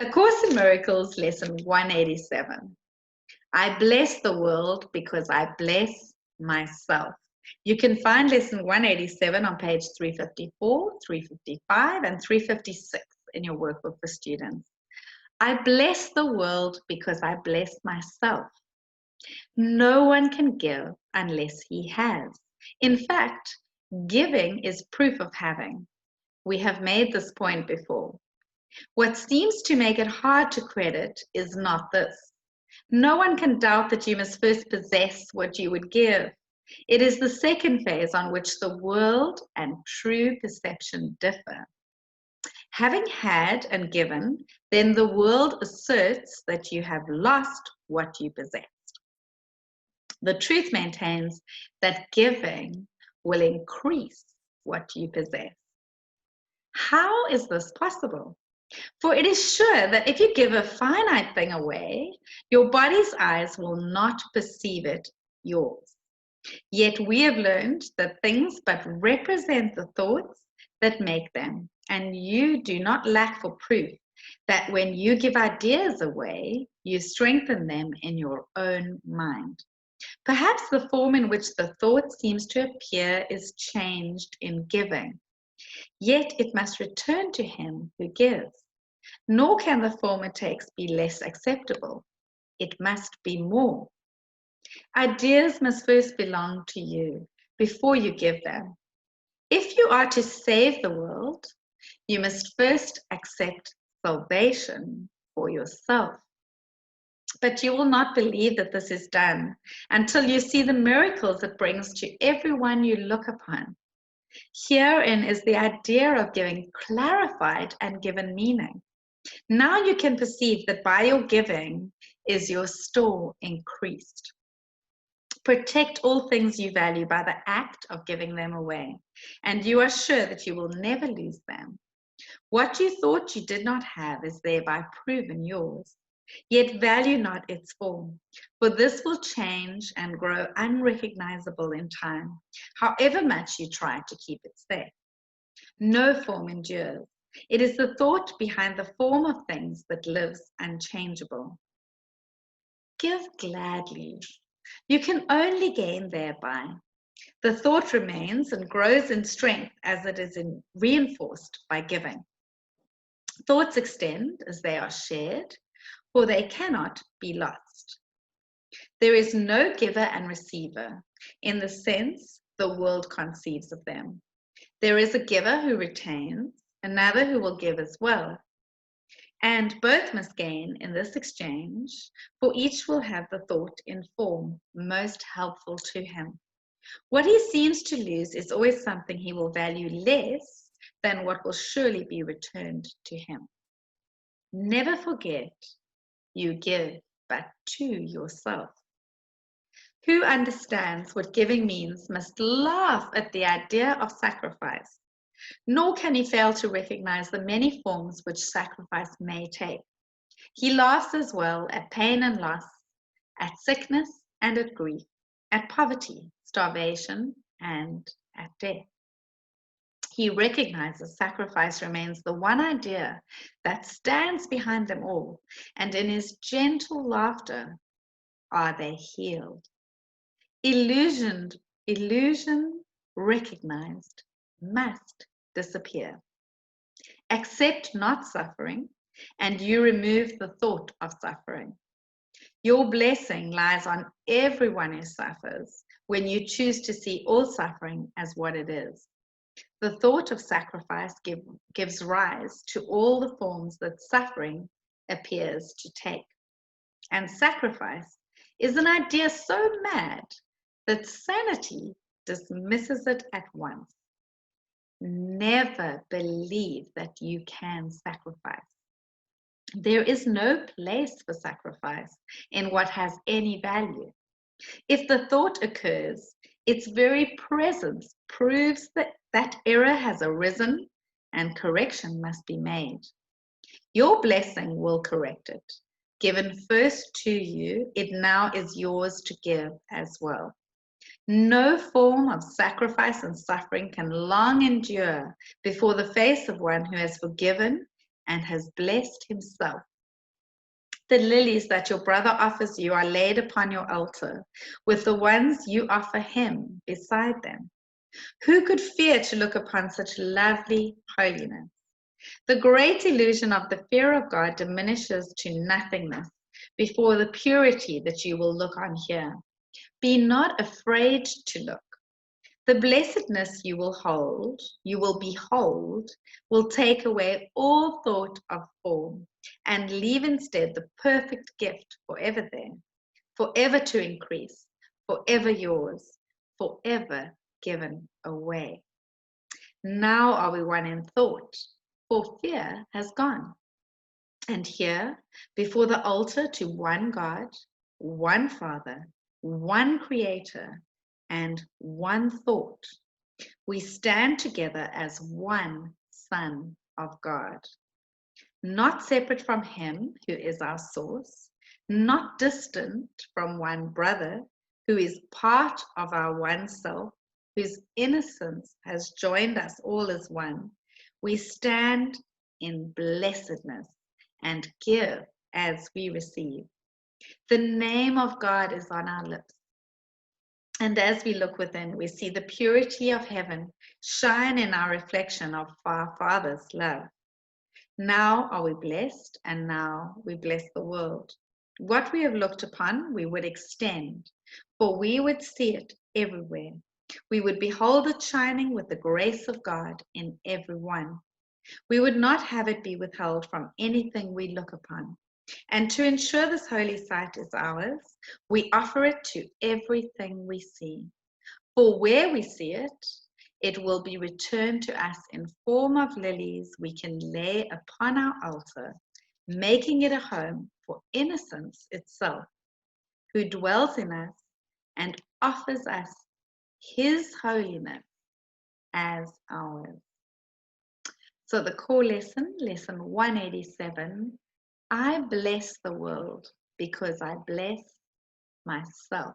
A Course in Miracles, lesson 187. I bless the world because I bless myself. You can find lesson 187 on page 354, 355, and 356 in your workbook for students. I bless the world because I bless myself. No one can give unless he has. In fact, giving is proof of having. We have made this point before. What seems to make it hard to credit is not this. No one can doubt that you must first possess what you would give. It is the second phase on which the world and true perception differ. Having had and given, then the world asserts that you have lost what you possessed. The truth maintains that giving will increase what you possess. How is this possible? For it is sure that if you give a finite thing away, your body's eyes will not perceive it yours. Yet we have learned that things but represent the thoughts that make them, and you do not lack for proof that when you give ideas away, you strengthen them in your own mind. Perhaps the form in which the thought seems to appear is changed in giving. Yet it must return to him who gives. Nor can the form it takes be less acceptable. It must be more. Ideas must first belong to you before you give them. If you are to save the world, you must first accept salvation for yourself. But you will not believe that this is done until you see the miracles it brings to everyone you look upon. Herein is the idea of giving clarified and given meaning. Now you can perceive that by your giving is your store increased. Protect all things you value by the act of giving them away, and you are sure that you will never lose them. What you thought you did not have is thereby proven yours. Yet value not its form, for this will change and grow unrecognizable in time, however much you try to keep it safe. No form endures. It is the thought behind the form of things that lives unchangeable. Give gladly. You can only gain thereby. The thought remains and grows in strength as it is reinforced by giving. Thoughts extend as they are shared, for they cannot be lost. There is no giver and receiver in the sense the world conceives of them. There is a giver who retains, another who will give as well. And both must gain in this exchange, for each will have the thought in form most helpful to him. What he seems to lose is always something he will value less than what will surely be returned to him. Never forget, you give but to yourself. Who understands what giving means must laugh at the idea of sacrifice, nor can he fail to recognize the many forms which sacrifice may take. He laughs as well at pain and loss, at sickness and at grief, at poverty, starvation, and at death. He recognizes sacrifice remains the one idea that stands behind them all, and in his gentle laughter are they healed. Illusion recognized must disappear. Accept not suffering, and you remove the thought of suffering. Your blessing lies on everyone who suffers when you choose to see all suffering as what it is. The thought of sacrifice gives rise to all the forms that suffering appears to take. And sacrifice is an idea so mad that sanity dismisses it at once. Never believe that you can sacrifice. There is no place for sacrifice in what has any value. If the thought occurs, its very presence proves that error has arisen and correction must be made. Your blessing will correct it. Given first to you, it now is yours to give as well. No form of sacrifice and suffering can long endure before the face of one who has forgiven and has blessed himself The lilies that your brother offers you are laid upon your altar, with the ones you offer him beside them. Who could fear to look upon such lovely holiness? The great illusion of the fear of God diminishes to nothingness before the purity that you will look on here. Be not afraid to look. The blessedness you will behold, will take away all thought of form and leave instead the perfect gift forever there, forever to increase, forever yours, forever given away. Now are we one in thought, for fear has gone. And here, before the altar to one God, one Father, one Creator, and one thought, we stand together as one Son of God, not separate from Him who is our source, not distant from one brother who is part of our one self, whose innocence has joined us all as one. We stand in blessedness and give as we receive. The name of God is on our lips. And as we look within, we see the purity of heaven shine in our reflection of our Father's love. Now are we blessed, and now we bless the world. What we have looked upon, we would extend, for we would see it everywhere. We would behold it shining with the grace of God in everyone. We would not have it be withheld from anything we look upon. And to ensure this holy sight is ours, we offer it to everything we see. For where we see it, it will be returned to us in form of lilies we can lay upon our altar, making it a home for innocence itself, who dwells in us and offers us his holiness as ours. So the core lesson, lesson 187, I bless the world because I bless myself.